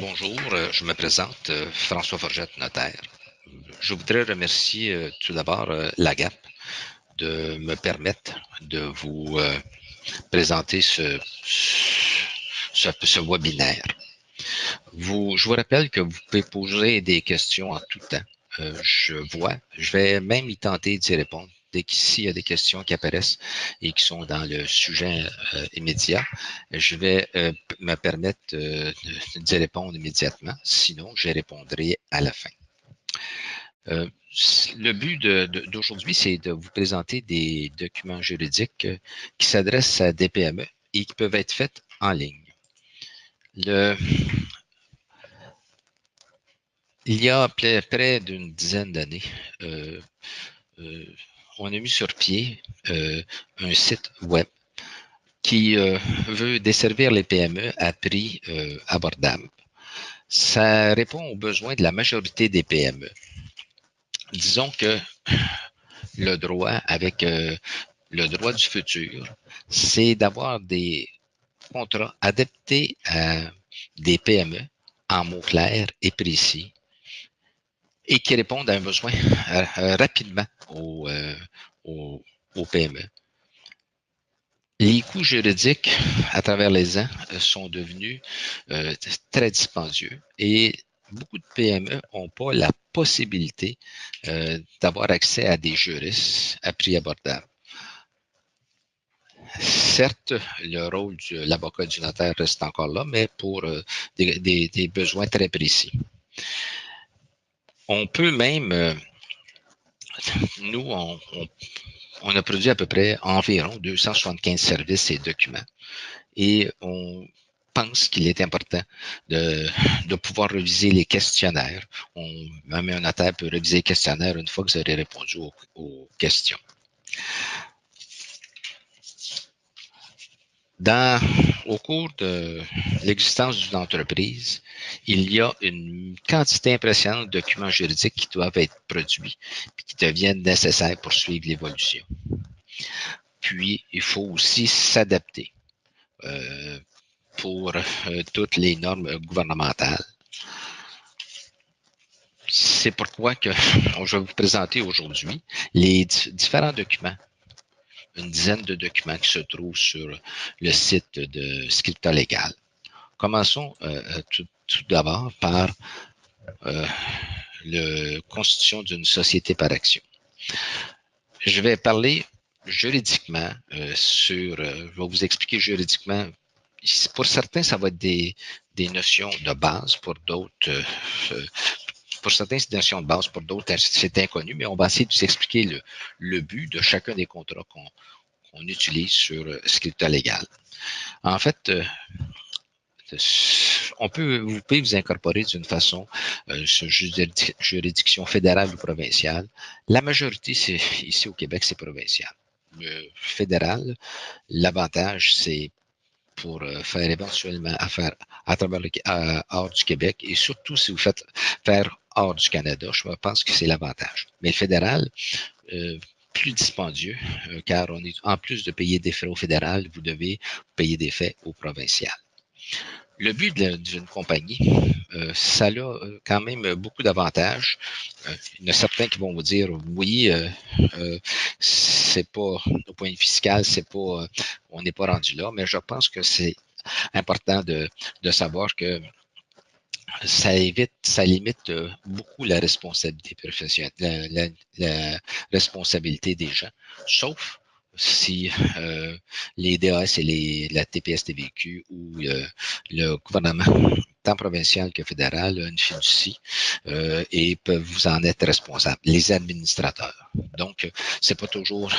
Bonjour, je me présente, François Forgette, notaire. Je voudrais remercier tout d'abord l'AGAP de me permettre de vous présenter ce webinaire. Je vous rappelle que vous pouvez poser des questions en tout temps. Je vais même y tenter d'y répondre. Dès qu'ici, il y a des questions qui apparaissent et qui sont dans le sujet immédiat, je vais me permettre d'y répondre immédiatement. Sinon, je répondrai à la fin. Le but d'aujourd'hui, c'est de vous présenter des documents juridiques qui s'adressent à des PME et qui peuvent être faits en ligne. Il y a près d'une dizaine d'années, on a mis sur pied un site web qui veut desservir les PME à prix abordable. Ça répond aux besoins de la majorité des PME. Disons que le droit, avec le droit du futur, c'est d'avoir des contrats adaptés à des PME en mots clairs et précis et qui répondent à un besoin rapidement aux PME. Les coûts juridiques à travers les ans sont devenus très dispendieux et beaucoup de PME n'ont pas la possibilité d'avoir accès à des juristes à prix abordable. Certes, le rôle de l'avocat du notaire reste encore là, mais pour des besoins très précis. On peut même, nous, on a produit à peu près environ 275 services et documents. Et on pense qu'il est important de pouvoir réviser les questionnaires. Même un notaire peut réviser les questionnaires une fois que vous aurez répondu aux questions. Au cours de l'existence d'une entreprise, il y a une quantité impressionnante de documents juridiques qui doivent être produits et qui deviennent nécessaires pour suivre l'évolution. Puis, il faut aussi s'adapter pour toutes les normes gouvernementales. C'est pourquoi que je vais vous présenter aujourd'hui les différents documents, une dizaine de documents qui se trouvent sur le site de Scripta Légal. Commençons tout d'abord par la constitution d'une société par action. Je vais parler juridiquement je vais vous expliquer juridiquement. Pour certains, ça va être des notions de base, pour d'autres, pour certains, c'est des notions de base, pour d'autres, c'est inconnu, mais on va essayer de vous expliquer le but de chacun des contrats qu'on utilise sur Scripta Légal. En fait, vous pouvez vous incorporer d'une façon sur juridiction fédérale ou provinciale. La majorité, ici au Québec, c'est provincial. Le fédéral, l'avantage, c'est pour faire éventuellement affaire à travers hors du Québec et surtout si vous faites faire hors du Canada, je pense que c'est l'avantage. Mais le fédéral, plus dispendieux, car en plus de payer des frais au fédéral, vous devez payer des frais au provincial. Le but d'une compagnie, ça a quand même beaucoup d'avantages. Il y en a certains qui vont vous dire oui, c'est pas au point de vue fiscal, c'est pas, on n'est pas rendu là, mais je pense que c'est important de savoir que ça limite beaucoup la responsabilité professionnelle, la responsabilité des gens, sauf si les DAS et la TPS-TVQ ou le gouvernement, tant provincial que fédéral, une fiducie et peuvent vous en être responsables, les administrateurs. Donc, c'est pas toujours,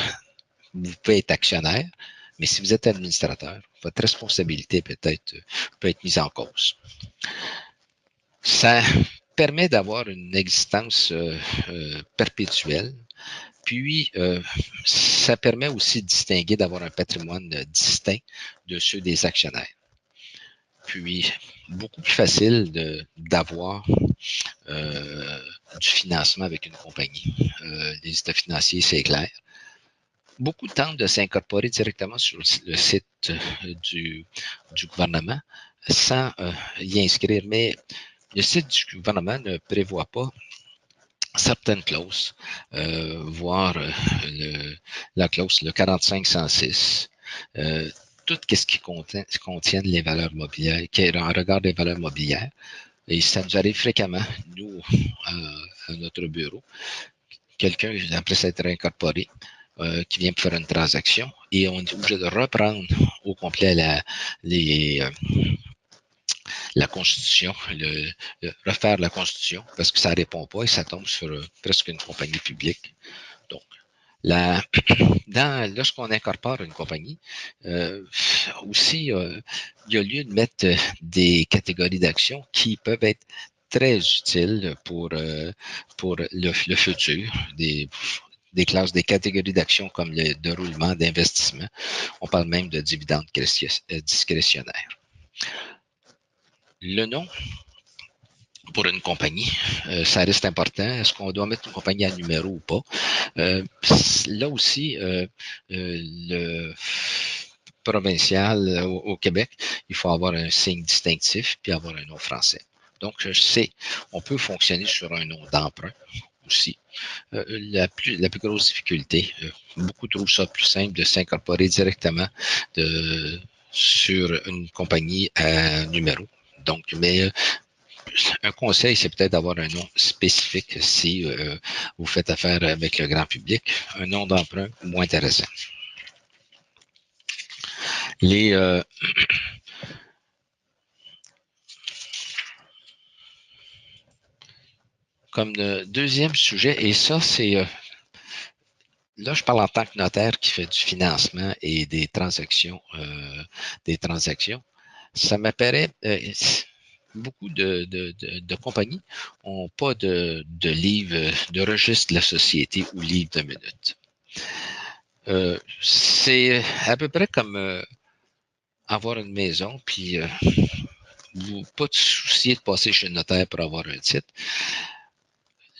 vous pouvez être actionnaire, mais si vous êtes administrateur, votre responsabilité peut être mise en cause. Ça permet d'avoir une existence perpétuelle. Puis, ça permet aussi de distinguer, d'avoir un patrimoine distinct de ceux des actionnaires. Puis, beaucoup plus facile d'avoir du financement avec une compagnie. Les états financiers, c'est clair. Beaucoup tentent de s'incorporer directement sur le site du gouvernement sans y inscrire. Mais le site du gouvernement ne prévoit pas certaines clauses, voire la clause, le 4506, tout ce qui contient les valeurs mobilières, qui est en regard des valeurs mobilières. Et ça nous arrive fréquemment, nous, à notre bureau, quelqu'un, après s'être incorporé, qui vient pour faire une transaction, et on est obligé de reprendre au complet les, la Constitution, refaire la Constitution, parce que ça ne répond pas et ça tombe sur presque une compagnie publique. Donc, lorsqu'on incorpore une compagnie, aussi, il y a lieu de mettre des catégories d'actions qui peuvent être très utiles pour le futur, des classes, des catégories d'actions comme le déroulement d'investissement. On parle même de dividendes discrétionnaires. Le nom pour une compagnie, ça reste important. Est-ce qu'on doit mettre une compagnie à numéro ou pas? Là aussi, le provincial au Québec, il faut avoir un signe distinctif puis avoir un nom français. Donc, on peut fonctionner sur un nom d'emprunt aussi. La plus grosse difficulté, beaucoup trouvent ça plus simple de s'incorporer directement sur une compagnie à numéro. Donc, mais un conseil, c'est peut-être d'avoir un nom spécifique si vous faites affaire avec le grand public, un nom d'emprunt moins intéressant. Comme deuxième sujet, et ça, c'est là, je parle en tant que notaire qui fait du financement et des transactions. Ça m'apparaît, beaucoup de compagnies n'ont pas de livre de registre de la société ou livre de minutes. C'est à peu près comme avoir une maison, puis pas de soucier de passer chez le notaire pour avoir un titre.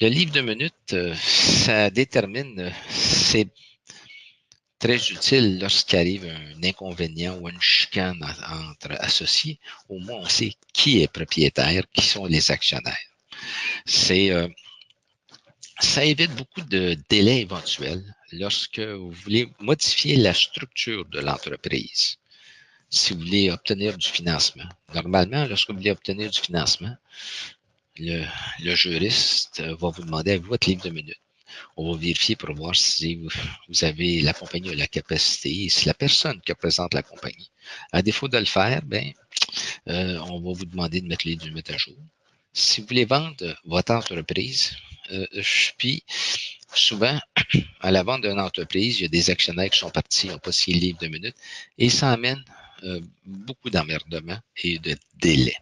Le livre de minutes, ça détermine, c'est très utile lorsqu'il arrive un inconvénient ou une chicane entre associés. Au moins, on sait qui est propriétaire, qui sont les actionnaires. Ça évite beaucoup de délais éventuels lorsque vous voulez modifier la structure de l'entreprise. Si vous voulez obtenir du financement. Normalement, lorsque vous voulez obtenir du financement, le juriste va vous demander votre livre de minutes. On va vérifier pour voir si vous avez la compagnie a la capacité, si la personne qui représente la compagnie. À défaut de le faire, on va vous demander de mettre les minutes à jour. Si vous voulez vendre votre entreprise, puis souvent, à la vente d'une entreprise, il y a des actionnaires qui sont partis, n'ont pas signé le livre de minutes, et ça amène beaucoup d'emmerdements et de délais.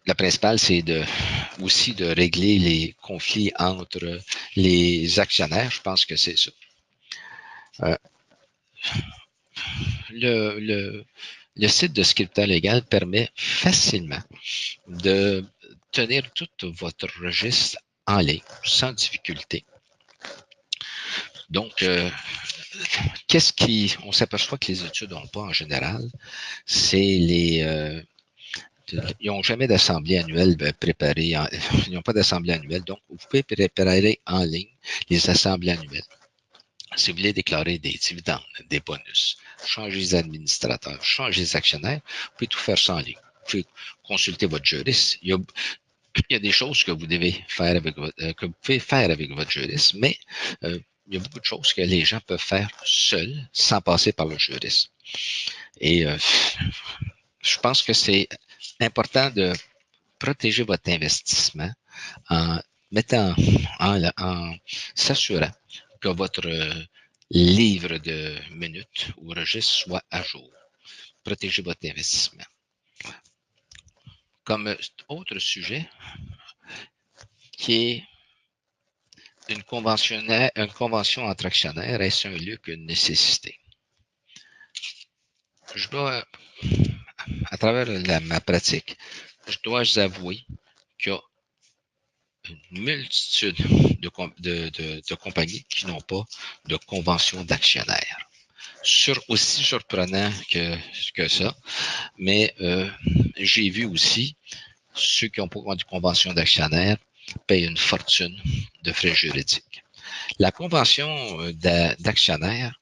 La principale, c'est aussi de régler les conflits entre les actionnaires. Je pense que c'est ça. Le site de Scripta Légal permet facilement de tenir tout votre registre en ligne sans difficulté. Donc, on s'aperçoit que les études n'ont pas en général, c'est ils n'ont jamais d'assemblée annuelle préparée. Ils n'ont pas d'assemblée annuelle, donc vous pouvez préparer en ligne les assemblées annuelles. Si vous voulez déclarer des dividendes, des bonus, changer les administrateurs, changer les actionnaires, vous pouvez tout faire ça en ligne. Vous pouvez consulter votre juriste. Il y a des choses que vous devez faire que vous pouvez faire avec votre juriste, mais il y a beaucoup de choses que les gens peuvent faire seuls sans passer par le juriste. Et je pense que c'est important de protéger votre investissement en mettant, en s'assurant que votre livre de minutes ou registre soit à jour. Protégez votre investissement. Comme autre sujet, qui est une convention entre actionnaires, est-ce un lieu qu'une nécessité? Je dois, à travers ma pratique, je dois avouer qu'il y a une multitude de compagnies qui n'ont pas de convention d'actionnaires. aussi surprenant que ça, mais j'ai vu aussi ceux qui n'ont pas de convention d'actionnaire payent une fortune de frais juridiques. La convention d'actionnaire,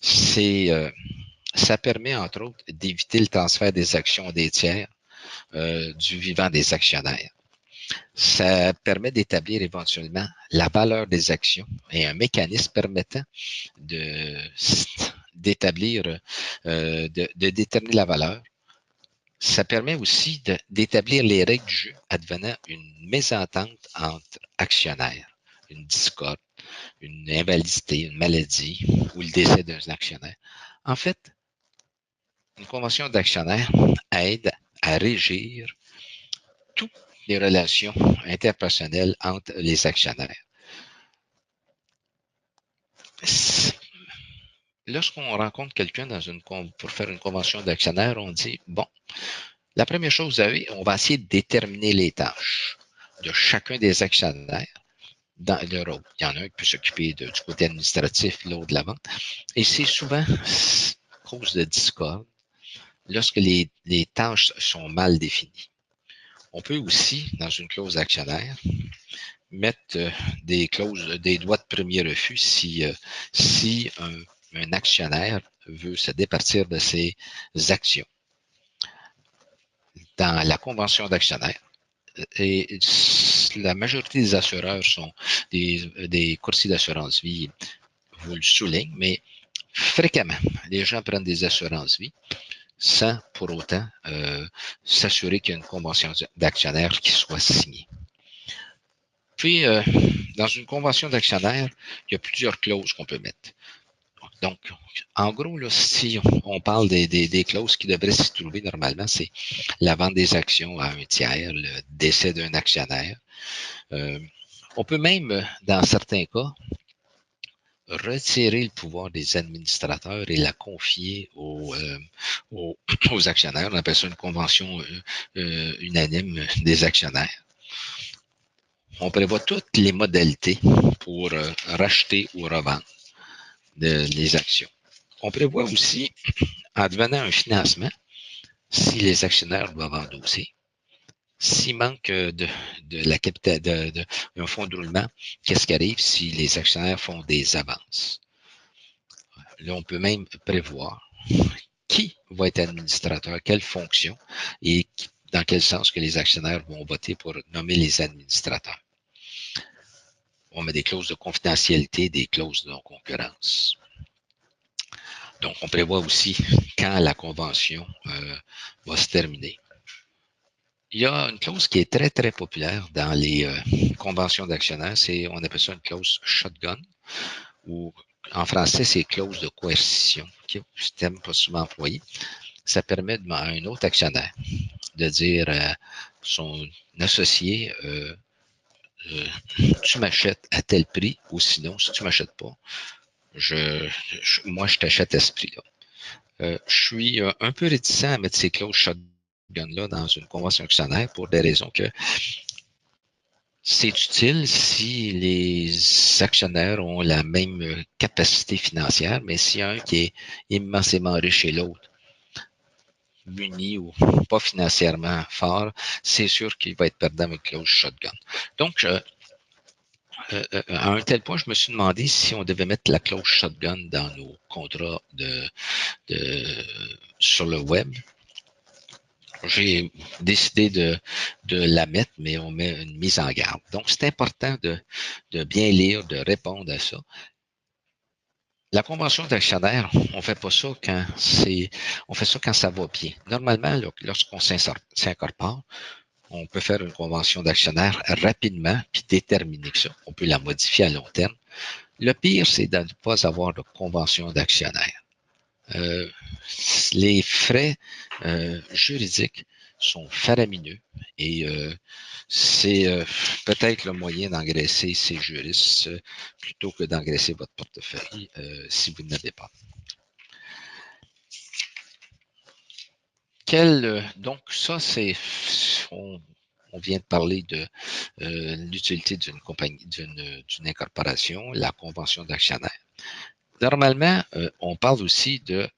ça permet entre autres d'éviter le transfert des actions des tiers du vivant des actionnaires. Ça permet d'établir éventuellement la valeur des actions et un mécanisme permettant d'établir, de déterminer la valeur. Ça permet aussi d'établir les règles du jeu advenant une mésentente entre actionnaires, une discorde, une invalidité, une maladie ou le décès d'un actionnaire. En fait, une convention d'actionnaire aide à régir toutes les relations interpersonnelles entre les actionnaires. Lorsqu'on rencontre quelqu'un pour faire une convention d'actionnaire, on dit, bon, la première chose, on va essayer de déterminer les tâches de chacun des actionnaires dans le rôle. Il y en a un qui peut s'occuper du côté administratif, l'autre de la vente. Et c'est souvent cause de discorde lorsque les tâches sont mal définies. On peut aussi, dans une clause actionnaire, mettre des droits de premier refus si un actionnaire veut se départir de ses actions. Dans la convention d'actionnaire, et la majorité des assureurs sont des courtiers d'assurance vie, vous le souligne, mais fréquemment, les gens prennent des assurances vie sans pour autant s'assurer qu'il y a une convention d'actionnaire qui soit signée. Puis, dans une convention d'actionnaire, il y a plusieurs clauses qu'on peut mettre. Donc, en gros, là, si on parle des clauses qui devraient s'y trouver normalement, c'est la vente des actions à un tiers, le décès d'un actionnaire. On peut même, dans certains cas, retirer le pouvoir des administrateurs et la confier aux actionnaires. On appelle ça une convention unanime des actionnaires. On prévoit toutes les modalités pour racheter ou revendre les actions. On prévoit aussi, en devenant un financement, si les actionnaires doivent endosser, s'il manque d'un fonds de roulement, qu'est-ce qui arrive si les actionnaires font des avances? Là, on peut même prévoir qui va être administrateur, quelle fonction et dans quel sens que les actionnaires vont voter pour nommer les administrateurs. On met des clauses de confidentialité, des clauses de non-concurrence. Donc, on prévoit aussi quand la convention va se terminer. Il y a une clause qui est très, très populaire dans les conventions d'actionnaires, on appelle ça une clause shotgun, ou en français, c'est clause de coercition, qui est un terme pas souvent employé. Ça permet à un autre actionnaire de dire à son associé, tu m'achètes à tel prix, ou sinon, si tu ne m'achètes pas, moi, je t'achète à ce prix-là. Je suis un peu réticent à mettre ces clauses shotgun-là dans une convention actionnaire pour des raisons que c'est utile si les actionnaires ont la même capacité financière, mais s'il y a un qui est immensément riche et l'autre muni ou pas financièrement fort, c'est sûr qu'il va être perdant avec clause shotgun. Donc, à un tel point, je me suis demandé si on devait mettre la clause shotgun dans nos contrats sur le web. J'ai décidé de la mettre, mais on met une mise en garde. Donc, c'est important de bien lire, de répondre à ça. La convention d'actionnaire, on fait pas ça on fait ça quand ça va bien. Normalement, lorsqu'on s'incorpore, on peut faire une convention d'actionnaire rapidement puis déterminer ça. On peut la modifier à long terme. Le pire, c'est de ne pas avoir de convention d'actionnaire. Les frais juridiques sont faramineux et c'est peut-être le moyen d'engraisser ces juristes plutôt que d'engraisser votre portefeuille si vous n'avez pas. Donc ça, on vient de parler de l'utilité d'une compagnie, d'une incorporation, la convention d'actionnaire. Normalement, on parle aussi de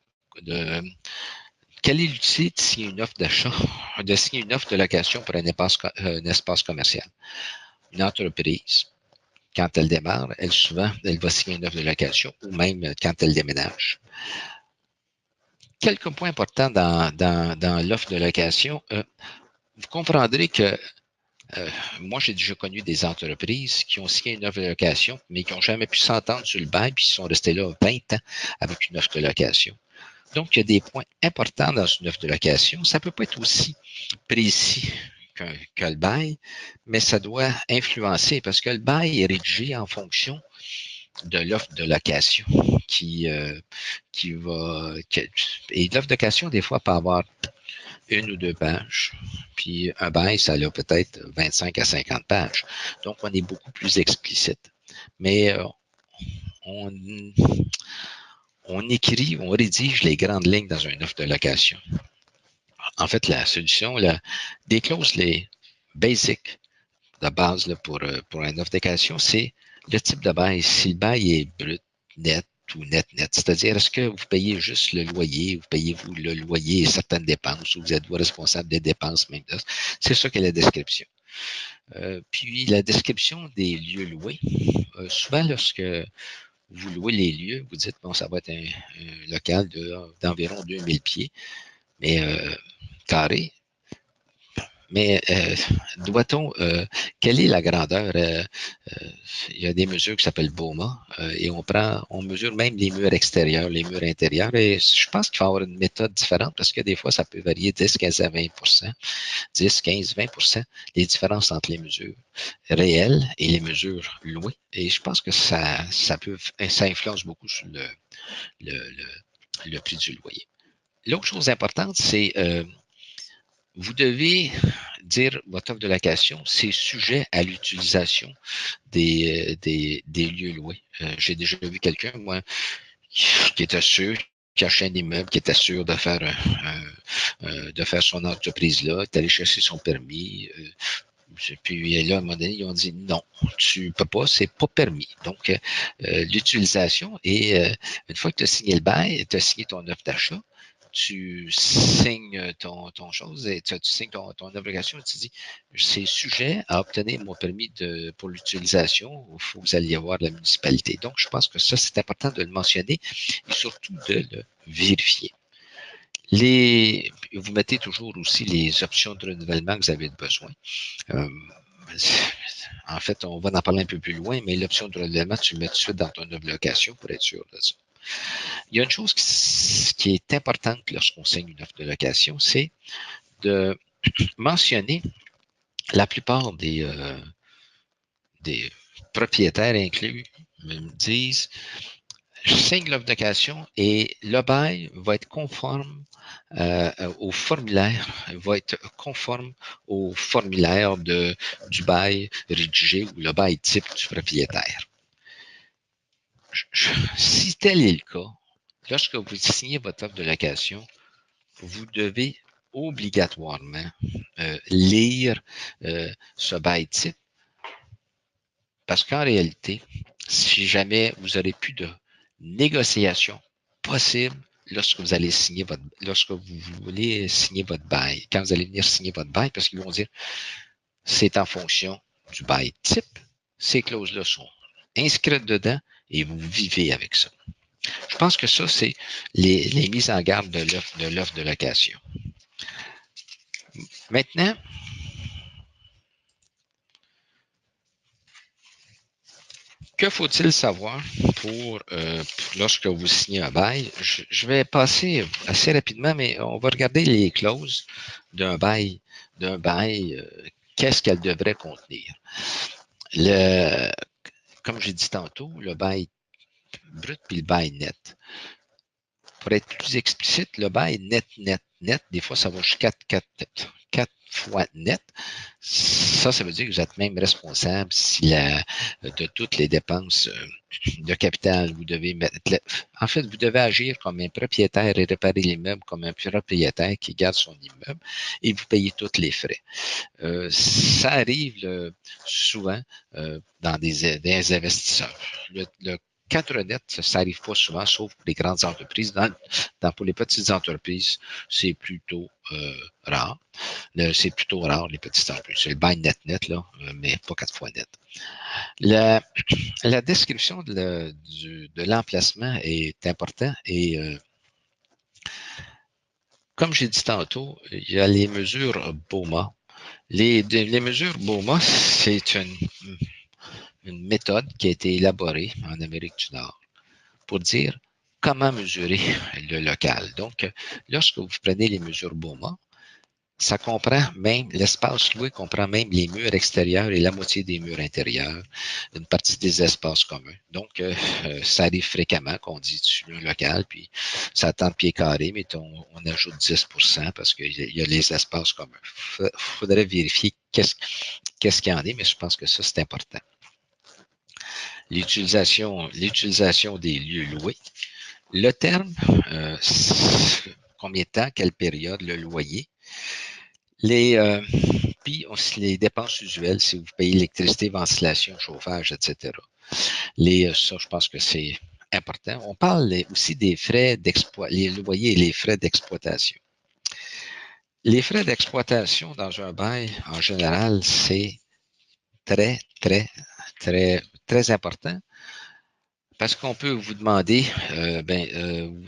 quelle est l'utilité de signer une offre d'achat, de signer une offre de location pour un espace commercial. Une entreprise, quand elle démarre, elle va signer une offre de location ou même quand elle déménage. Quelques points importants dans l'offre de location. Vous comprendrez que moi, j'ai déjà connu des entreprises qui ont signé une offre de location, mais qui n'ont jamais pu s'entendre sur le bail, puis ils sont restés là 20 ans avec une offre de location. Donc, il y a des points importants dans une offre de location. Ça ne peut pas être aussi précis que le bail, mais ça doit influencer parce que le bail est rédigé en fonction de l'offre de location et l'offre de location, des fois, peut avoir une ou deux pages. Puis un bail, ça a peut-être 25 à 50 pages. Donc, on est beaucoup plus explicite. Mais on, on écrit, on rédige les grandes lignes dans une offre de location. En fait, la solution, des clauses, les basic de base là, pour une offre de location, c'est le type de bail. Si le bail est brut, net ou net, c'est-à-dire est-ce que vous payez juste le loyer, vous payez-vous le loyer et certaines dépenses, ou vous êtes-vous responsable des dépenses même. C'est ça qu'est la description. Puis la description des lieux loués. Souvent, lorsque vous louez les lieux, vous dites, bon, ça va être un local d'environ 2000 pieds, mais carré. Mais doit-on, quelle est la grandeur? Il y a des mesures qui s'appellent BOMA et on mesure même les murs extérieurs, les murs intérieurs. Et je pense qu'il faut avoir une méthode différente parce que des fois, ça peut varier 10, 15 à 20 10, 15, 20 les différences entre les mesures réelles et les mesures louées. Et je pense que ça influence beaucoup sur le prix du loyer. L'autre chose importante, c'est vous devez dire votre offre de location, c'est sujet à l'utilisation des lieux loués. J'ai déjà vu quelqu'un, moi, qui était sûr, qui achetait un immeuble, qui était sûr de faire son entreprise là, est allé chercher son permis. Puis là, à un moment donné, ils ont dit non, tu peux pas, c'est pas permis. Donc, l'utilisation et une fois que tu as signé le bail, tu as signé ton offre d'achat, tu signes ton chose et tu signes ton obligation et tu dis c'est sujet à obtenir mon permis pour l'utilisation. Il faut que vous alliez voir la municipalité. Donc, je pense que ça, c'est important de le mentionner et surtout de le vérifier. Vous mettez toujours aussi les options de renouvellement que vous avez besoin. En fait, on va en parler un peu plus loin, mais l'option de renouvellement, tu le mets tout de suite dans ton location pour être sûr de ça. Il y a une chose qui est importante lorsqu'on signe une offre de location, c'est de mentionner la plupart des propriétaires inclus me disent je signe l'offre de location et le bail va être conforme au formulaire, va être conforme au formulaire du bail rédigé ou le bail type du propriétaire. Si tel est le cas, lorsque vous signez votre offre de location, vous devez obligatoirement lire ce bail type parce qu'en réalité, si jamais vous n'aurez plus de négociation possible lorsque vous voulez signer votre bail, quand vous allez venir signer votre bail, parce qu'ils vont dire c'est en fonction du bail type, ces clauses-là sont inscrites dedans et vous vivez avec ça. Je pense que ça, c'est les mises en garde de l'offre de location. Maintenant, que faut-il savoir pour lorsque vous signez un bail? Je vais passer assez rapidement, mais on va regarder les clauses d'un bail. Qu'est-ce qu'elle devrait contenir? Comme j'ai dit tantôt, le bail brut puis le bail net. Pour être plus explicite, le bail net, des fois, ça va jusqu'à 4 fois net. Ça veut dire que vous êtes même responsable de toutes les dépenses de capital. Vous devez en fait, vous devez agir comme un propriétaire et réparer l'immeuble comme un propriétaire qui garde son immeuble et vous payez tous les frais. Ça arrive souvent dans des investisseurs. Le 4 net, ça n'arrive pas souvent, sauf pour les grandes entreprises. Pour les petites entreprises, c'est plutôt rare. C'est plutôt rare, les petites entreprises. C'est le bail net, là, mais pas 4 fois net. La description de l'emplacement est importante et comme j'ai dit tantôt, il y a les mesures BOMA. Les mesures BOMA, c'est une méthode qui a été élaborée en Amérique du Nord pour dire comment mesurer le local. Donc, lorsque vous prenez les mesures BOMA, ça comprend même, l'espace loué comprend même les murs extérieurs et la moitié des murs intérieurs, une partie des espaces communs. Donc, ça arrive fréquemment qu'on dit tu un local, puis ça attend de pieds carrés, mais on ajoute 10% parce qu'il y a les espaces communs. Il faudrait vérifier qu'est-ce qu'il y en est, mais je pense que ça, c'est important. L'utilisation des lieux loués. Le terme, combien de temps, quelle période, le loyer. Puis les dépenses usuelles, si vous payez électricité, ventilation, chauffage, etc. Ça, je pense que c'est important. On parle aussi des frais d'exploitation, les loyers et les frais d'exploitation. Les frais d'exploitation dans un bail, en général, c'est très, très, très, très important parce qu'on peut vous demander,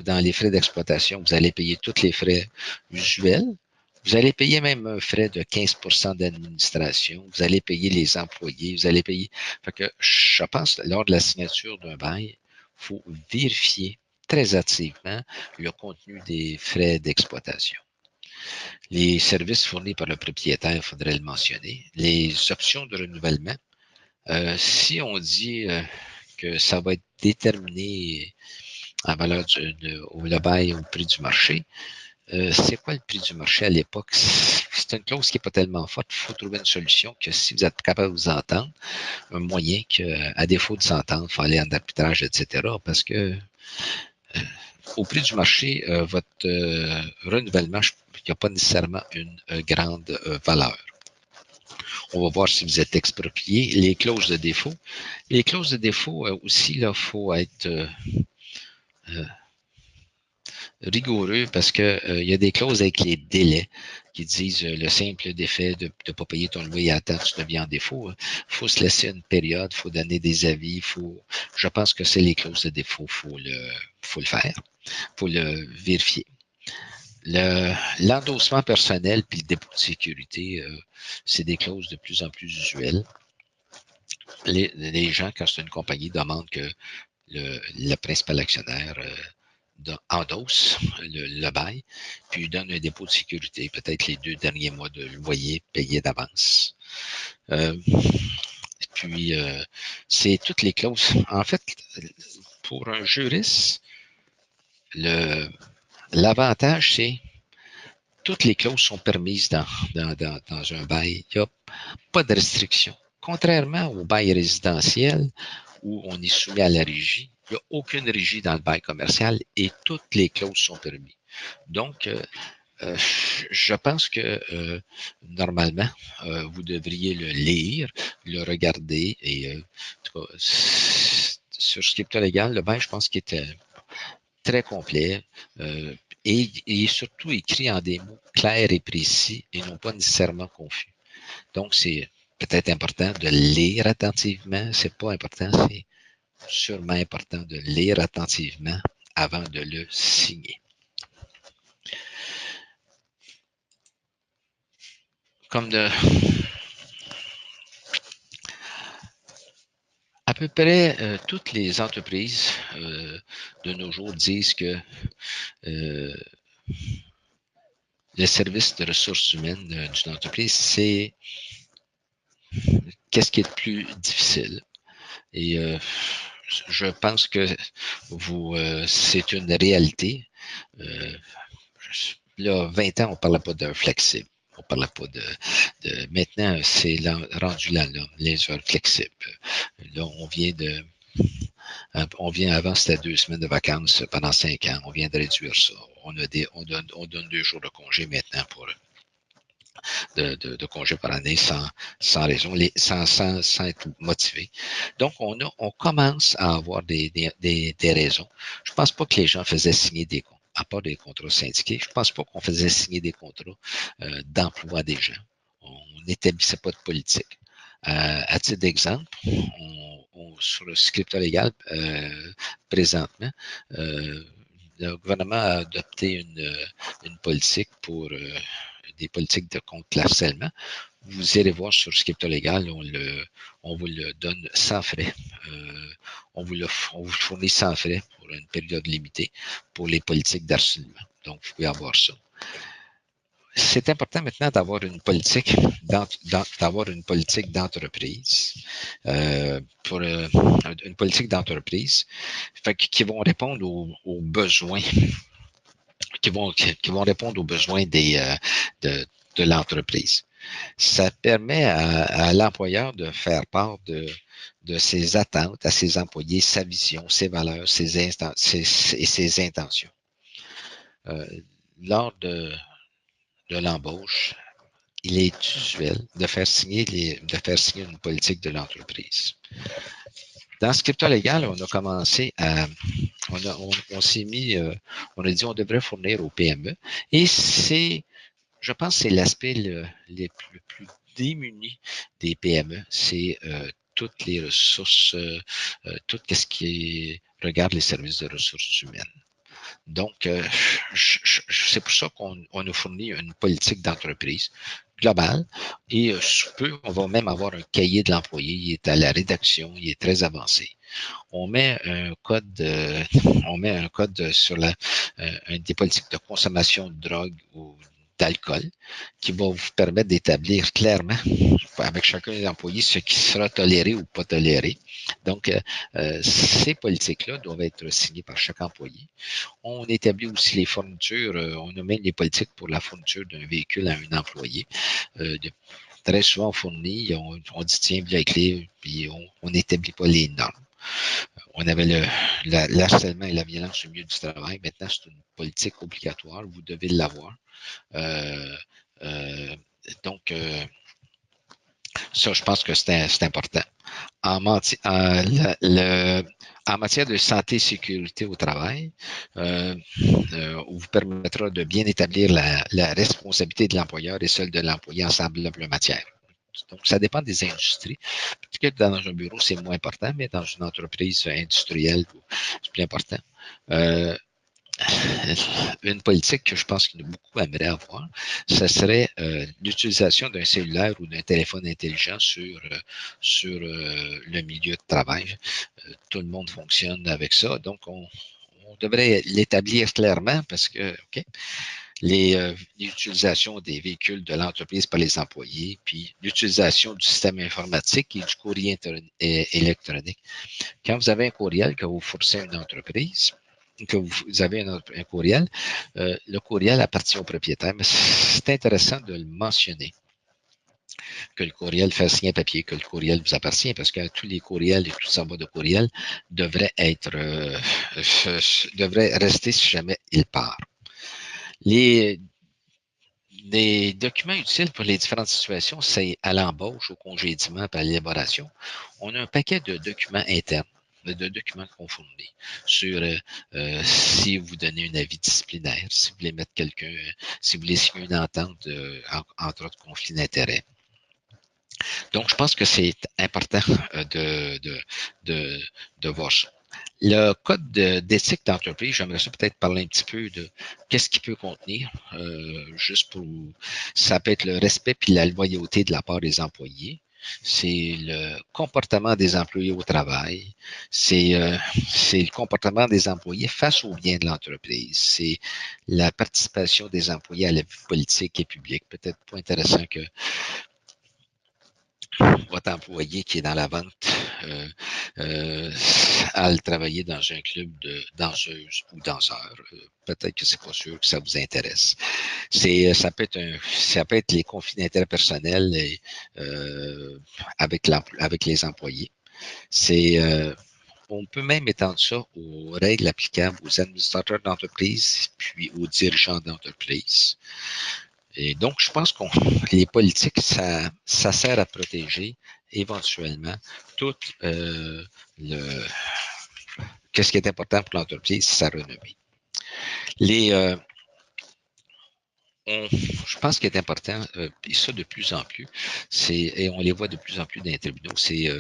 dans les frais d'exploitation, vous allez payer tous les frais usuels. Vous allez payer même un frais de 15% d'administration. Vous allez payer les employés. Vous allez payer. Fait que je pense, lors de la signature d'un bail, il faut vérifier très activement le contenu des frais d'exploitation. Les services fournis par le propriétaire, il faudrait le mentionner. Les options de renouvellement. Si on dit que ça va être déterminé en valeur le bail au prix du marché, c'est quoi le prix du marché à l'époque? C'est une clause qui n'est pas tellement forte. Il faut trouver une solution que si vous êtes capable de vous entendre, un moyen qu'à défaut de s'entendre, il faut aller en arbitrage, etc. Parce que au prix du marché, votre renouvellement, il n'y a pas nécessairement une grande valeur. On va voir si vous êtes exproprié. Les clauses de défaut. Les clauses de défaut aussi, il faut être rigoureux parce que il y a des clauses avec les délais qui disent le simple défait de ne pas payer ton loyer à temps, tu deviens en défaut. Il faut se laisser une période, il faut donner des avis, je pense que c'est les clauses de défaut, faut le faire, faut le vérifier. L'endossement personnel puis le dépôt de sécurité, c'est des clauses de plus en plus usuelles. Les gens, quand c'est une compagnie, demandent que le principal actionnaire endosse le bail, puis donne un dépôt de sécurité, peut-être les 2 derniers mois de loyer payés d'avance. Puis, c'est toutes les clauses. En fait, pour un juriste, l'avantage, c'est toutes les clauses sont permises dans un bail. Il n'y a pas de restriction. Contrairement au bail résidentiel, où on est soumis à la régie, il n'y a aucune régie dans le bail commercial et toutes les clauses sont permises. Donc, je pense que normalement, vous devriez le lire, le regarder et en tout cas, sur Scripta Légal, le bail, je pense qu'il était très complet et surtout écrit en des mots clairs et précis et non pas nécessairement confus. Donc, c'est peut-être important de lire attentivement. C'est pas important, c'est sûrement important de lire attentivement avant de le signer. Comme à peu près toutes les entreprises de nos jours disent que le service de ressources humaines d'une entreprise, c'est qu'est-ce qui est le plus difficile. Et je pense que c'est une réalité. Là, 20 ans, on ne parlait pas d'un flexible. On ne parlait pas de maintenant, c'est rendu là, les heures flexibles. Là, on vient avant, c'était 2 semaines de vacances pendant 5 ans. On vient de réduire ça. On donne 2 jours de congé maintenant pour de congés par année sans raison, sans être motivé. Donc, on commence à avoir des raisons. Je pense pas que les gens faisaient signer à part des contrats syndiqués, je pense pas qu'on faisait signer des contrats d'emploi des gens. On n'établissait pas de politique. À titre d'exemple, sur le scripteur légal, présentement, le gouvernement a adopté une politique pour des politiques de contre l'harcèlement. Vous irez voir sur Scripto Légal, on vous le donne sans frais. On vous fournit sans frais pour une période limitée pour les politiques d'harcèlement. Donc, vous pouvez avoir ça. C'est important maintenant d'avoir une politique d'entreprise pour une politique d'entreprise qui vont répondre aux besoins qui vont répondre aux besoins de l'entreprise. Ça permet à l'employeur de faire part de ses attentes à ses employés, sa vision, ses valeurs, et ses intentions. Lors de l'embauche, il est usuel de faire signer une politique de l'entreprise. Dans Scripteur légal, on a commencé à, on s'est mis, on a dit on devrait fournir aux PME. Et je pense que c'est l'aspect le plus démuni des PME, c'est toutes les ressources, tout ce qui regarde les services de ressources humaines. Donc, c'est pour ça qu'on nous fournit une politique d'entreprise globale et on va même avoir un cahier de l'employé. Il est à la rédaction, il est très avancé. On met un code sur des politiques de consommation de drogue ou d'alcool qui va vous permettre d'établir clairement avec chacun des employés ce qui sera toléré ou pas toléré. Donc, ces politiques-là doivent être signées par chaque employé. On établit aussi les fournitures, on a même les politiques pour la fourniture d'un véhicule à un employé. Très souvent fourni, on dit tiens, viens avec les, puis on n'établit pas les normes. On avait l'harcèlement et la violence au milieu du travail. Maintenant, c'est une politique obligatoire. Vous devez l'avoir. Donc, ça, je pense que c'est important. En matière de santé et sécurité au travail, on vous permettra de bien établir la responsabilité de l'employeur et celle de l'employé en semblable matière. Donc, ça dépend des industries. Peut-être que dans un bureau, c'est moins important, mais dans une entreprise industrielle, c'est plus important. Une politique que je pense qu'il y a beaucoup aimeraient avoir, ce serait l'utilisation d'un cellulaire ou d'un téléphone intelligent sur le milieu de travail. Tout le monde fonctionne avec ça, donc on devrait l'établir clairement parce que, OK, l'utilisation des véhicules de l'entreprise par les employés, puis l'utilisation du système informatique et du courrier électronique. Quand vous avez un courriel que vous fournissez à une entreprise, que vous avez un courriel, le courriel appartient au propriétaire, mais c'est intéressant de le mentionner que le courriel fait signer un papier, que le courriel vous appartient, parce que tous les courriels et tout ça de courriel devraient rester si jamais il part. Les documents utiles pour les différentes situations, c'est à l'embauche, au congédiement, à l'élaboration. On a un paquet de documents internes, de documents qu'on fournit sur si vous donnez un avis disciplinaire, si vous voulez mettre quelqu'un, si vous voulez signer une entente, entre autres conflits d'intérêts. Donc, je pense que c'est important de voir ça. Le code d'éthique d'entreprise, j'aimerais ça peut-être parler un petit peu de qu'est-ce qu'il peut contenir, juste pour, ça peut être le respect puis la loyauté de la part des employés. C'est le comportement des employés au travail. C'est le comportement des employés face au bien de l'entreprise. C'est la participation des employés à la vie politique et publique. Peut-être pas intéressant que votre employé qui est dans la vente à travailler dans un club de danseuses ou danseurs. Peut-être que c'est pas sûr que ça vous intéresse. Ça peut être les conflits d'intérêts personnels avec les employés. On peut même étendre ça aux règles applicables aux administrateurs d'entreprise puis aux dirigeants d'entreprise. Et donc, je pense que les politiques, ça sert à protéger éventuellement tout qu'est-ce qui est important pour l'entreprise, c'est sa renommée. Les, je pense qu'il est important, et ça de plus en plus, et on les voit de plus en plus dans les tribunaux, c'est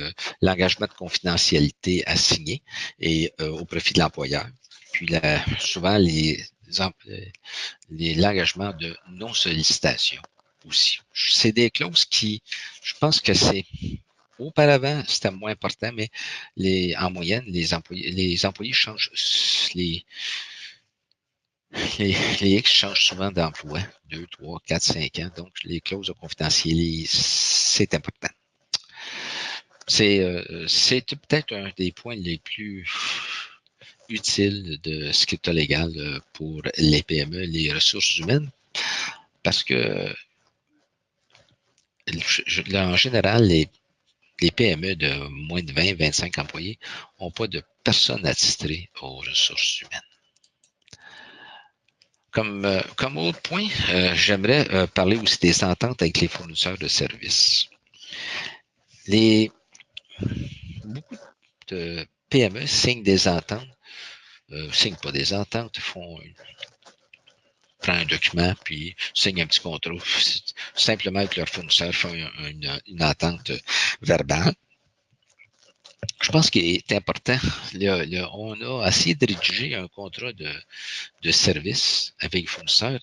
l'engagement de confidentialité à signer et au profit de l'employeur. Puis souvent l'engagement de non-sollicitation aussi. C'est des clauses qui, je pense que auparavant, c'était moins important, mais en moyenne, les employés changent, les X changent souvent d'emploi, 2, 3, 4, 5 ans, donc les clauses de confidentialité, c'est important. C'est peut-être un des points les plus utiles de scripta légal pour les PME, les ressources humaines, parce que en général, les PME de moins de 20, 25 employés n'ont pas de personne attitrée aux ressources humaines. Comme autre point, j'aimerais parler aussi des ententes avec les fournisseurs de services. Beaucoup de PME signent des ententes, signent pas des ententes, prennent un document, puis signent un petit contrat. Simplement avec leur fournisseur, font une entente verbale. Je pense qu'il est important, on a essayé de rédiger un contrat de service avec les fournisseurs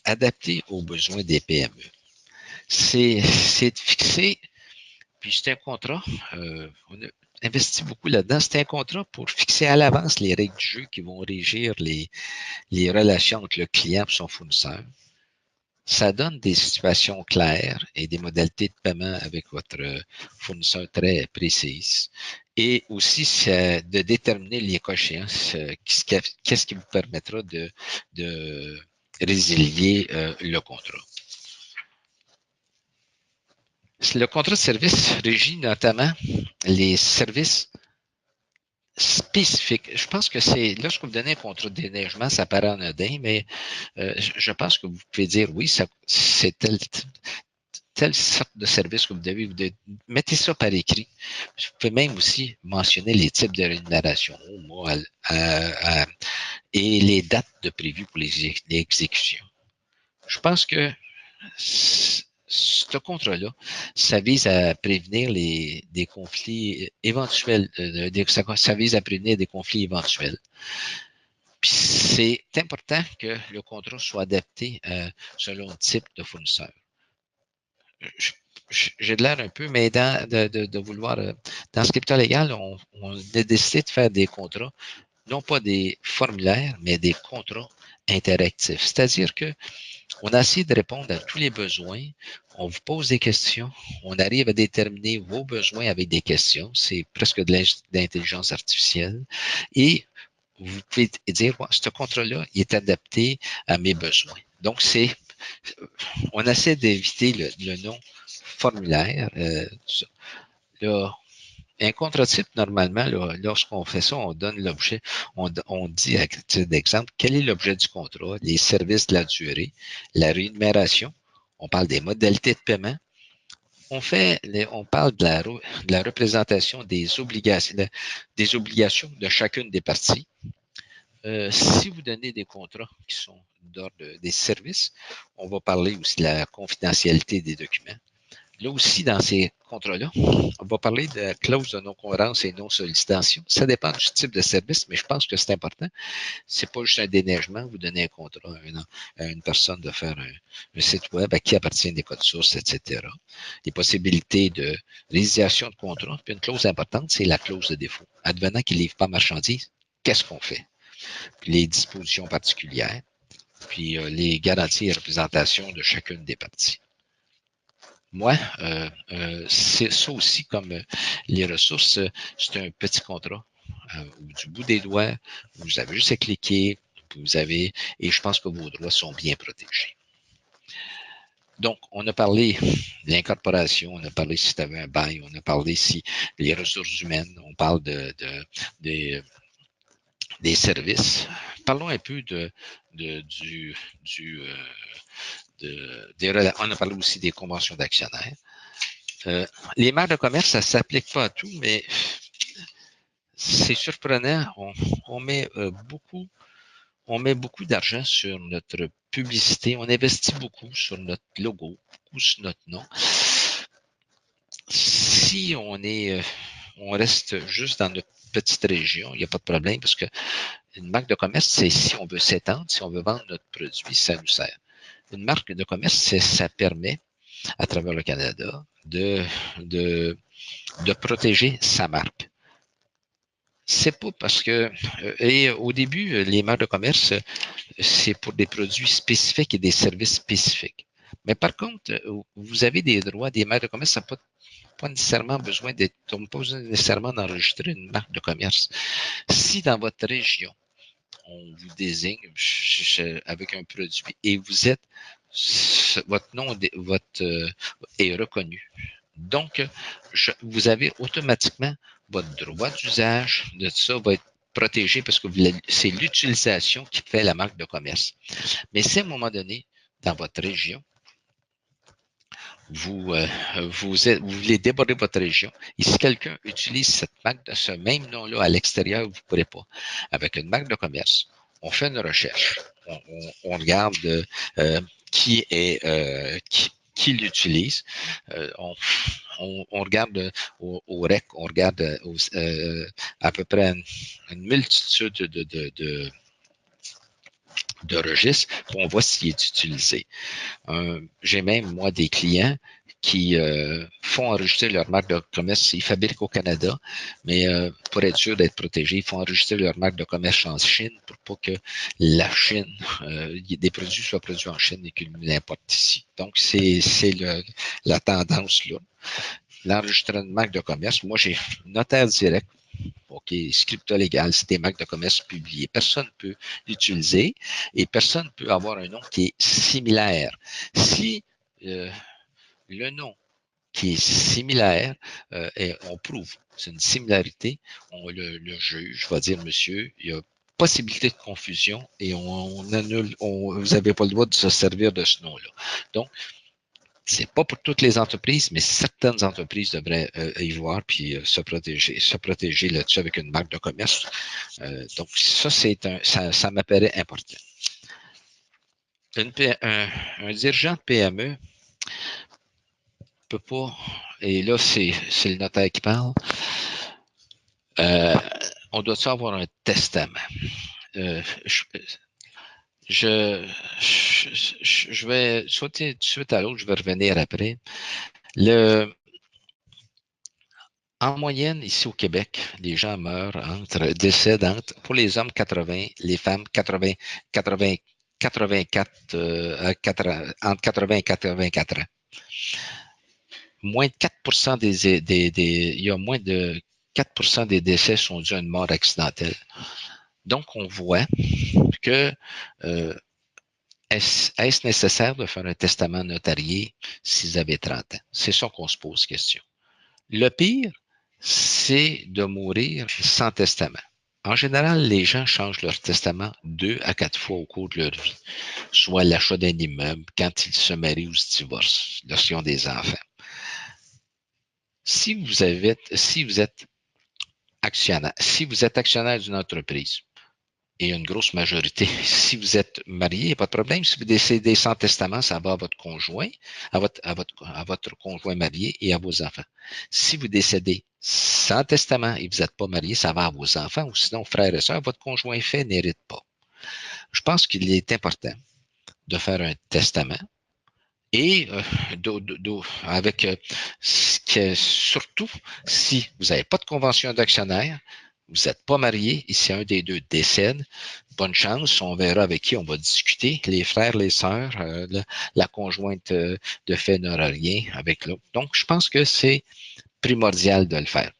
adapté aux besoins des PME. C'est fixé, puis c'est un contrat, on a investi beaucoup là-dedans, c'est un contrat pour fixer à l'avance les règles du jeu qui vont régir les relations entre le client et son fournisseur. Ça donne des situations claires et des modalités de paiement avec votre fournisseur très précises. Et aussi, c'est de déterminer les échéances, qu'est-ce qui vous permettra de résilier le contrat. Le contrat de service régit notamment les services spécifiques. Je pense que c'est lorsque vous donnez un contrat de déneigement, ça paraît anodin, mais je pense que vous pouvez dire oui, c'est telle sorte de service que vous devez, mettez ça par écrit. Vous pouvez même aussi mentionner les types de rémunération et les dates de prévues pour les exécutions. Je pense que ce contrat-là, ça vise à prévenir des conflits éventuels, ça vise à prévenir des conflits éventuels. Puis c'est important que le contrat soit adapté selon le type de fournisseur. J'ai de l'air un peu, mais de vouloir. Dans Scripta Légal, on a décidé de faire des contrats, non pas des formulaires, mais des contrats interactifs. C'est-à-dire que on a essayé de répondre à tous les besoins. On vous pose des questions. On arrive à déterminer vos besoins avec des questions. C'est presque de l'intelligence artificielle. Et vous pouvez dire, ce contrat-là, il est adapté à mes besoins. Donc, on essaie d'éviter le nom formulaire. Un contrat type, normalement, lorsqu'on fait ça, on donne l'objet, on dit à titre d'exemple, quel est l'objet du contrat, les services de la durée, la rémunération, on parle des modalités de paiement, on parle de la représentation des obligations de chacune des parties. Si vous donnez des contrats qui sont d'ordre des services, on va parler aussi de la confidentialité des documents. Là aussi, dans ces contrats-là, on va parler de clause de non-concurrence et non-sollicitation. Ça dépend du type de service, mais je pense que c'est important. C'est pas juste un déneigement, vous donnez un contrat à une personne de faire un site web à qui appartiennent des codes sources, etc. Les possibilités de résiliation de contrat. Puis une clause importante, c'est la clause de défaut. Advenant qu'il ne livre pas marchandise, qu'est-ce qu'on fait? Puis les dispositions particulières, puis les garanties et représentations de chacune des parties. Moi, c'est ça aussi comme les ressources, c'est un petit contrat du bout des doigts, vous avez juste à cliquer, et je pense que vos droits sont bien protégés. Donc, on a parlé de l'incorporation, on a parlé si tu avais un bail, on a parlé si les ressources humaines, on parle des services. Parlons un peu on a parlé aussi des conventions d'actionnaires. Les marques de commerce, ça ne s'applique pas à tout, mais c'est surprenant. On met beaucoup d'argent sur notre publicité. On investit beaucoup sur notre logo, beaucoup sur notre nom. Si on reste juste dans notre petite région, il n'y a pas de problème parce que une marque de commerce, c'est si on veut s'étendre, si on veut vendre notre produit, ça nous sert. Une marque de commerce, ça permet à travers le Canada de protéger sa marque. C'est pas parce que, et au début, les marques de commerce, c'est pour des produits spécifiques et des services spécifiques. Mais par contre, vous avez des droits, des marques de commerce, ça n'a pas nécessairement besoin d'être, on n'a pas besoin nécessairement d'enregistrer une marque de commerce. Si dans votre région, on vous désigne avec un produit et vous êtes, votre nom est reconnu. Donc, vous avez automatiquement votre droit d'usage de ça va être protégé parce que c'est l'utilisation qui fait la marque de commerce. Mais si à un moment donné, dans votre région, vous voulez déborder votre région, et si quelqu'un utilise cette marque de ce même nom-là à l'extérieur, vous ne pourrez pas. Avec une marque de commerce, on fait une recherche, on regarde qui qui l'utilise, on regarde au REC, on regarde à peu près une multitude de registres, puis on voit s'il est utilisé. J'ai même, moi, des clients qui font enregistrer leur marque de commerce. Ils fabriquent au Canada, mais pour être sûr d'être protégés, ils font enregistrer leur marque de commerce en Chine pour pas que la Chine, des produits soient produits en Chine et qu'ils l'importent ici. Donc, c'est la tendance là. L'enregistrement de marque de commerce, moi, j'ai notaire direct. OK, scripta légal, c'est des marques de commerce publiées. Personne ne peut l'utiliser et personne ne peut avoir un nom qui est similaire. Si le nom qui est similaire, on prouve, c'est une similarité, le juge va dire, monsieur, il y a possibilité de confusion et on annule, vous n'avez pas le droit de se servir de ce nom-là. Donc, c'est pas pour toutes les entreprises, mais certaines entreprises devraient y voir puis se protéger là-dessus avec une marque de commerce. Donc, ça m'apparaît important. Un dirigeant de PME peut pas, et là, c'est le notaire qui parle, on doit avoir un testament. Je vais sauter tout de suite à l'autre, je vais revenir après. En moyenne, ici au Québec, les gens décèdent pour les hommes 80, les femmes 80, 80, 84, entre 80 et 84 ans. Moins de 4% il y a moins de 4% des décès sont dus à une mort accidentelle. Donc, on voit que est-ce nécessaire de faire un testament notarié si vous avez 30 ans? C'est ça qu'on se pose question. Le pire, c'est de mourir sans testament. En général, les gens changent leur testament 2 à 4 fois au cours de leur vie, soit l'achat d'un immeuble, quand ils se marient ou se divorcent, lorsqu'ils ont des enfants. Si vous êtes actionnaire d'une entreprise, et une grosse majorité, si vous êtes marié, il n'y a pas de problème. Si vous décédez sans testament, ça va à votre conjoint, à votre conjoint marié et à vos enfants. Si vous décédez sans testament et vous n'êtes pas marié, ça va à vos enfants ou sinon, frères et sœurs, votre conjoint fait n'hérite pas. Je pense qu'il est important de faire un testament et avec surtout si vous n'avez pas de convention d'actionnaire, vous n'êtes pas marié et si un des deux décède, bonne chance, on verra avec qui on va discuter. Les frères, les sœurs, la conjointe de fait n'aura rien avec l'autre. Donc, je pense que c'est primordial de le faire.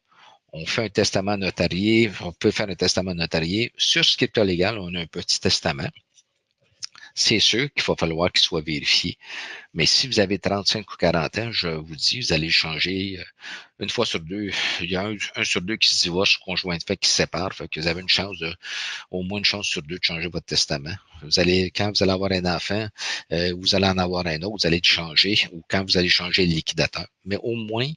On fait un testament notarié, on peut faire un testament notarié. Sur Scripta Légal, on a un petit testament. c'est sûr qu'il va falloir qu'il soit vérifié. Mais si vous avez 35 ou 40 ans, je vous dis, vous allez changer une fois sur deux. Il y a un sur deux qui se divorce, conjoint de fait qui se sépare. Fait que vous avez une chance au moins une chance sur deux de changer votre testament. Quand vous allez avoir un enfant, vous allez en avoir un autre, vous allez le changer, ou quand vous allez changer le liquidateur. Mais au moins,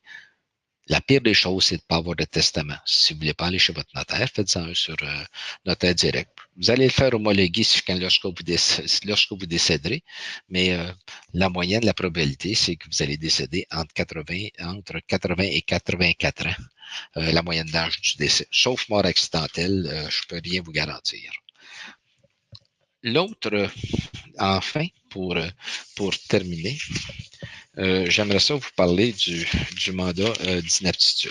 la pire des choses, c'est de ne pas avoir de testament. Si vous ne voulez pas aller chez votre notaire, faites-en un sur notaire direct. Vous allez le faire homologuer lorsque vous décéderez, mais la moyenne, la probabilité, c'est que vous allez décéder entre 80 et 84 ans, la moyenne d'âge du décès. Sauf mort accidentelle, je ne peux rien vous garantir. L'autre, enfin, pour terminer, j'aimerais ça vous parler du mandat d'inaptitude.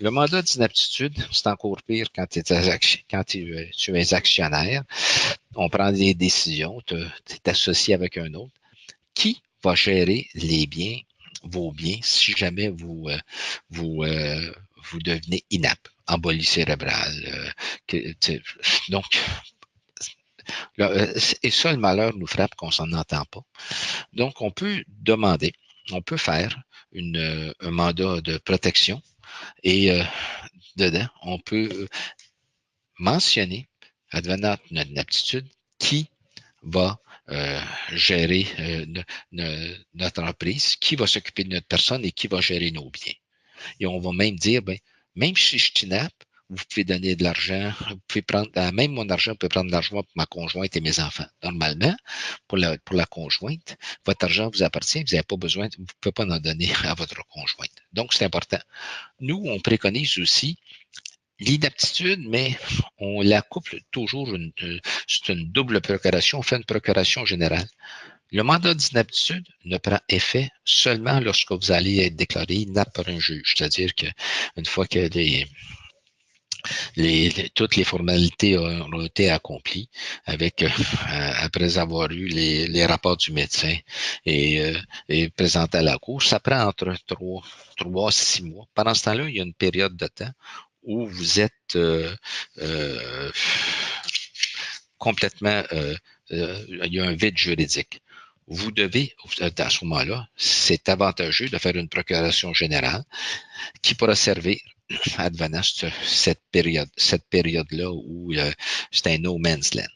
Le mandat d'inaptitude, c'est encore pire quand tu es actionnaire. On prend des décisions, tu es associé avec un autre. Qui va gérer les biens, vos biens, si jamais vous, vous devenez inapte, embolie cérébrale? Donc, et ça, le malheur nous frappe qu'on s'en entend pas. Donc, on peut demander, on peut faire un mandat de protection et dedans, on peut mentionner, advenant notre inaptitude, qui va gérer notre entreprise, qui va s'occuper de notre personne et qui va gérer nos biens. Et on va même dire, ben, même si je suis inapte, vous pouvez donner de l'argent, vous pouvez prendre, même mon argent, vous pouvez prendre de l'argent pour ma conjointe et mes enfants. Normalement, pour la conjointe, votre argent vous appartient, vous n'avez pas besoin, vous ne pouvez pas en donner à votre conjointe. Donc, c'est important. Nous, on préconise aussi l'inaptitude, mais on la couple toujours, c'est une double procuration, on fait une procuration générale. Le mandat d'inaptitude ne prend effet seulement lorsque vous allez être déclaré inapte par un juge, c'est-à-dire qu'une fois que toutes les formalités ont été accomplies après avoir eu les rapports du médecin et présenté à la cour, ça prend entre 3 à 6 mois. Pendant ce temps-là, il y a une période de temps où vous êtes complètement, il y a un vide juridique. Vous devez, à ce moment-là, c'est avantageux de faire une procuration générale qui pourra servir advenant cette période-là où c'est un no man's land.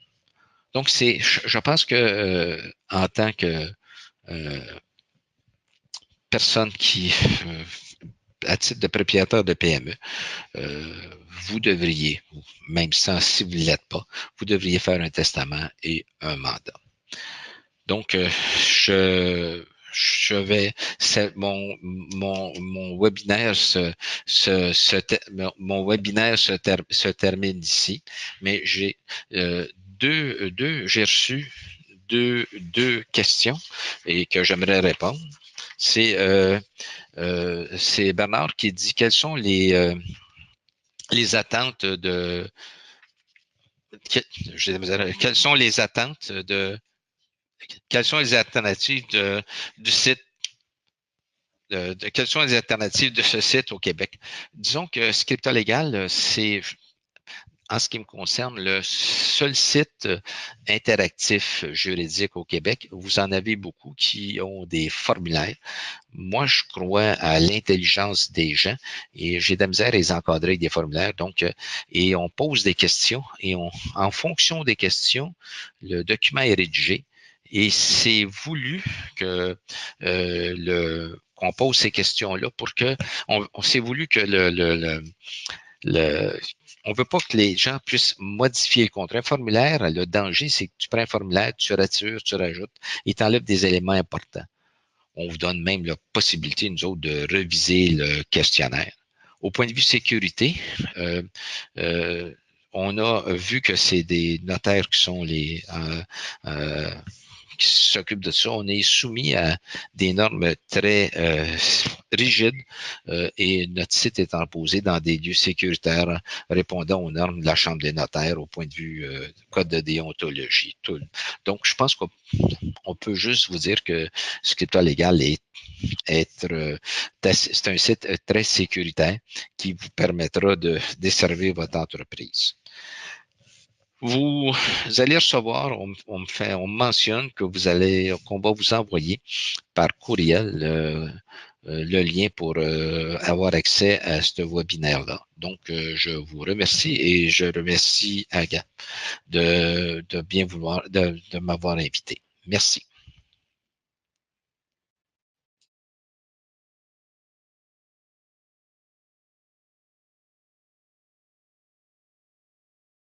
Donc, je pense que en tant que personne qui, à titre de propriétaire de PME, vous devriez, même si vous ne l'êtes pas, vous devriez faire un testament et un mandat. Donc, mon webinaire mon webinaire se termine ici, mais j'ai j'ai reçu deux questions et que j'aimerais répondre. C'est Bernard qui dit quelles sont les attentes quelles sont les attentes quelles sont les alternatives du site quelles sont les alternatives de ce site au Québec? Disons que Scripta Légal, c'est, en ce qui me concerne, le seul site interactif juridique au Québec. Vous en avez beaucoup qui ont des formulaires. Moi, je crois à l'intelligence des gens et j'ai de la misère à les encadrer avec des formulaires. Donc, et on pose des questions et en fonction des questions, le document est rédigé. Et c'est voulu que qu'on pose ces questions-là pour que on s'est voulu que on veut pas que les gens puissent modifier le contrat. Un formulaire, le danger, c'est que tu prends un formulaire, tu ratures, tu rajoutes, et tu enlèves des éléments importants. On vous donne même la possibilité, nous autres, de reviser le questionnaire. Au point de vue sécurité, on a vu que c'est des notaires qui sont qui s'occupent de ça. On est soumis à des normes très rigides et notre site est posé dans des lieux sécuritaires répondant aux normes de la Chambre des notaires au point de vue code de déontologie. Donc, je pense qu'on peut juste vous dire que Scripta Légal c'est un site très sécuritaire qui vous permettra de desservir votre entreprise. Vous allez recevoir, on mentionne que qu'on va vous envoyer par courriel le lien pour avoir accès à ce webinaire-là. Donc, je vous remercie et je remercie Aga de bien vouloir, de m'avoir invité. Merci.